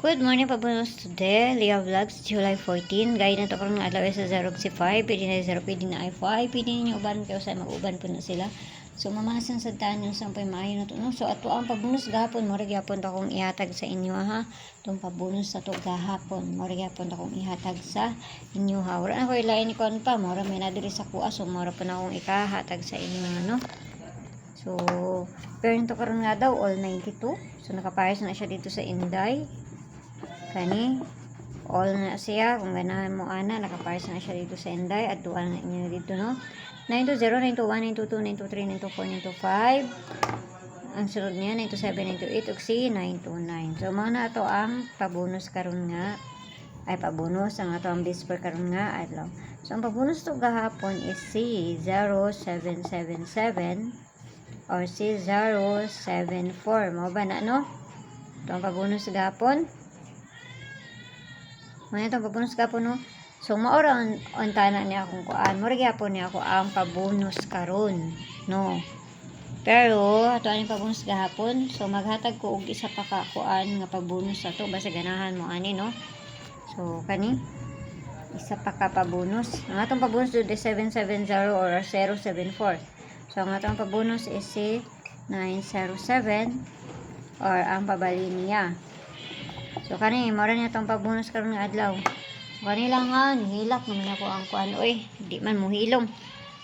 Good morning, pabunos today. Leah Vlogs, July 14. Gaya na to karong adlaw sa 065. Pwede na 0, pwede na i5. Pwede ninyo uban kayo sa mag-uban po na sila. So, mamasan sa tanan sa pay maayo na to. No? So, ato ang pabunos gahapon. Mora gyapon ta kong ihatag sa inyo ha. Itong pabunos na to gahapon. Mora gyapon ta kong ihatag sa inyo ha. Wala na ko ilain ni kon pa. Mora may nadiri sa kuha. So, mora pa na akong ikahatag sa inyo ano. So, pero nito karon nga daw all 92. So, nakapayos na siya dito sa Inday. Kani all na siya kung ganahan mo ana, nakapayos na siya dito sa Inday at dual na inyo dito no. 920, 921, 922, 923, 925. Ang sunod niya 927, 928 ug si 929. So mga na ato ang pabonus karon nga ay pabonus ang ato ang bisper karon nga adlaw. So ang pabonus to gahapon is si 0777 or si 074 mo ba na no? Ito ang pabonus gahapon. Mga itong pabonus ka po no. So maura on tana niya akong kuan. Mura gyapon niya ako ang pabonus karon no. Pero ato ani pabonus gahapon. So maghatag ko og isa pa ka kuan nga pabonus ato basta ganahan mo ani no. So kani isa pa ka pabonus. Ang atong pabonus is 770 or 074. So ang atong pabonus is si 907 or ang pabali niya. So kani mora niya tong pabonus karon nga adlaw. So kani lang ha, nihilak naman ako ang kuan oy, di man mohilom.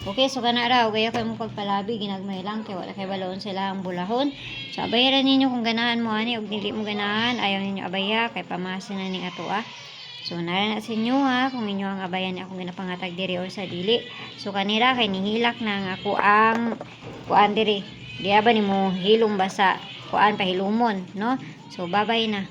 Okay, so kana raw gaya kay mo pagpalabi ginagmay lang kay wala kay balon sila ang bulahon. So abayaran ninyo kung ganahan mo ani ug dili mo ganahan, ayaw ninyo abaya kay pamasa na ning ato ah. So nara na sa inyo ha kung inyo ang abayan ni akong ginapangatag diri or sa dili. So kanira kay nihilak na nga ako ang kuan diri. Di ba nimo hilom basa kuan pahilumon no. So bye-bye na.